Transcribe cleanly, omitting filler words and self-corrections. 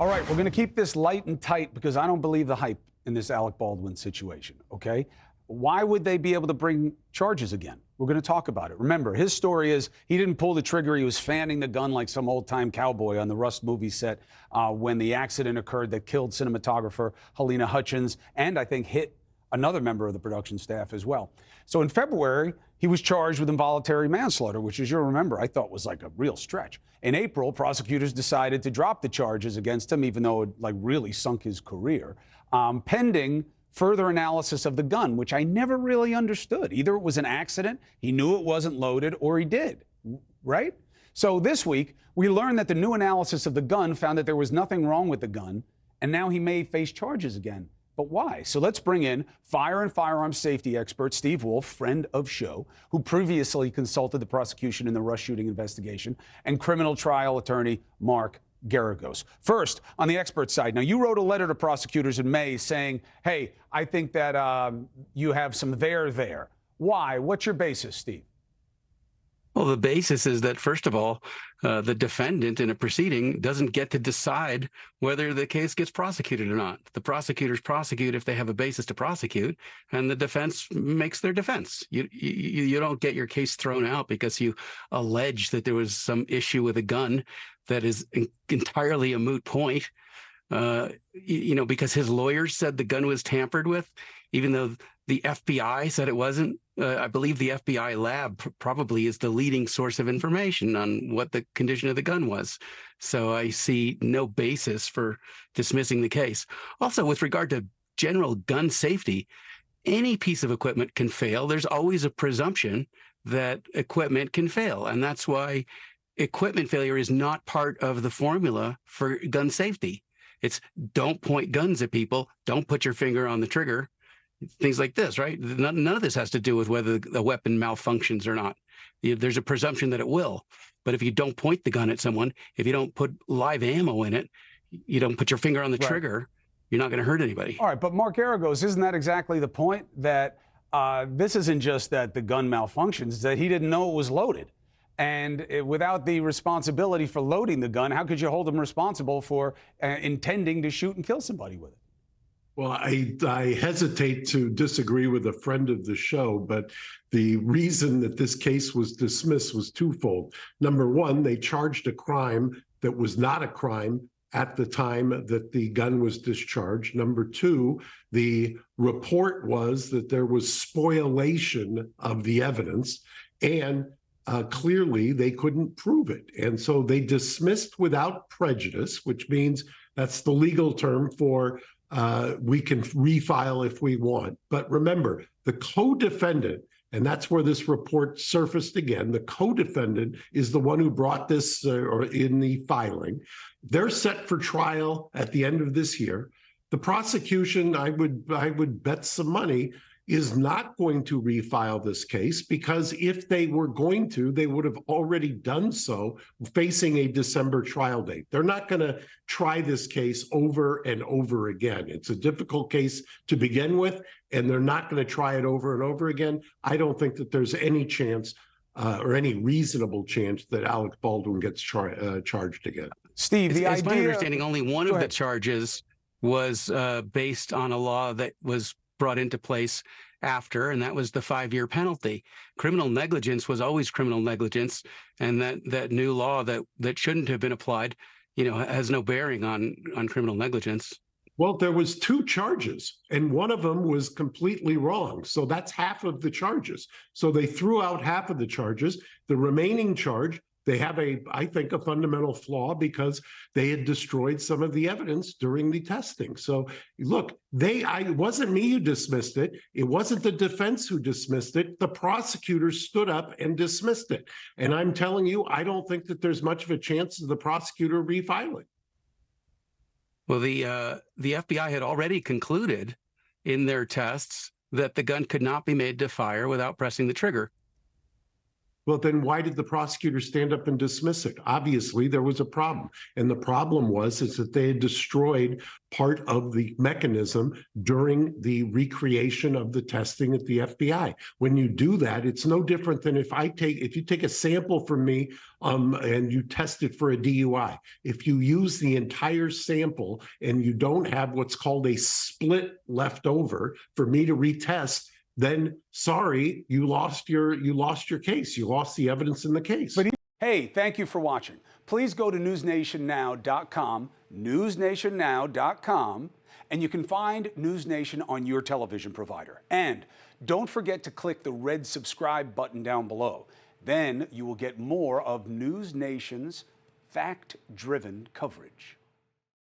All right, we're going to keep this light and tight because I don't believe the hype in this Alec Baldwin situation, okay? Why would they be able to bring charges again? We're going to talk about it. Remember, his story is he didn't pull the trigger. He was fanning the gun like some old-time cowboy on the Rust movie set when the accident occurred that killed cinematographer Halyna Hutchins and I think hit another member of the production staff as well. So in February, he was charged with involuntary manslaughter, which, as you'll remember, I thought was like a real stretch. In April, prosecutors decided to drop the charges against him, even though it like really sunk his career, pending further analysis of the gun, which I never really understood. Either it was an accident, he knew it wasn't loaded, or he did, right? So this week, we learned that the new analysis of the gun found that there was nothing wrong with the gun, and now he may face charges again. But why? So let's bring in fire and firearms safety expert Steve Wolf, friend of show, who previously consulted the prosecution in the Rush shooting investigation, and criminal trial attorney Mark Geragos. First, on the expert side, now you wrote a letter to prosecutors in May saying, hey, I think that you have some there. Why? What's your basis, Steve? Well, the basis is that, first of all, the defendant in a proceeding doesn't get to decide whether the case gets prosecuted or not. The prosecutors prosecute if they have a basis to prosecute, and the defense makes their defense. You don't get your case thrown out because you allege that there was some issue with a gun that is entirely a moot point. Because his lawyers said the gun was tampered with, even though the FBI said it wasn't. I believe the FBI lab probably is the leading source of information on what the condition of the gun was. So I see no basis for dismissing the case. Also, with regard to general gun safety, any piece of equipment can fail. There's always a presumption that equipment can fail. And that's why equipment failure is not part of the formula for gun safety. It's don't point guns at people, don't put your finger on the trigger, things like this, right? None of this has to do with whether the weapon malfunctions or not. There's a presumption that it will. But if you don't point the gun at someone, if you don't put live ammo in it, you don't put your finger on the trigger, you're not going to hurt anybody. All right, but Mark Geragos, isn't that exactly the point? That this isn't just that the gun malfunctions, it's that he didn't know it was loaded. And without the responsibility for loading the gun, how could you hold him responsible for intending to shoot and kill somebody with it? Well, I hesitate to disagree with a friend of the show, but the reason that this case was dismissed was twofold. Number one, they charged a crime that was not a crime at the time that the gun was discharged. Number two, the report was that there was spoliation of the evidence, and clearly they couldn't prove it. And so they dismissed without prejudice, which means that's the legal term for we can refile if we want. But remember, the co-defendant, and that's where this report surfaced again, the co-defendant is the one who brought this or in the filing. They're set for trial at the end of this year. The prosecution, I would bet some money, is not going to refile this case, because if they were going to, they would have already done so facing a December trial date. They're not going to try this case over and over again. It's a difficult case to begin with, and they're not going to try it over and over again. I don't think that there's any chance or any reasonable chance that Alec Baldwin gets charged again. Steve, it's my understanding only one of the charges was based on a law that was brought into place after, and that was the 5-year penalty. Criminal negligence was always criminal negligence, and that new law that shouldn't have been applied, has no bearing on criminal negligence. Well, there was 2 charges, and one of them was completely wrong. So that's half of the charges. So they threw out half of the charges. The remaining charge, they have I think, a fundamental flaw because they had destroyed some of the evidence during the testing. So look, it wasn't me who dismissed it. It wasn't the defense who dismissed it. The prosecutors stood up and dismissed it. And I'm telling you, I don't think that there's much of a chance of the prosecutor refiling. Well, the FBI had already concluded in their tests that the gun could not be made to fire without pressing the trigger. Well, then why did the prosecutor stand up and dismiss it? Obviously, there was a problem. And the problem is that they had destroyed part of the mechanism during the recreation of the testing at the FBI. When you do that, it's no different than if you take a sample from me and you test it for a DUI. If you use the entire sample and you don't have what's called a split left over for me to retest, then sorry, you lost your case. You lost the evidence in the case. Hey, thank you for watching. Please go to newsnationnow.com, newsnationnow.com, and you can find NewsNation on your television provider. And don't forget to click the red subscribe button down below. Then you will get more of NewsNation's fact-driven coverage.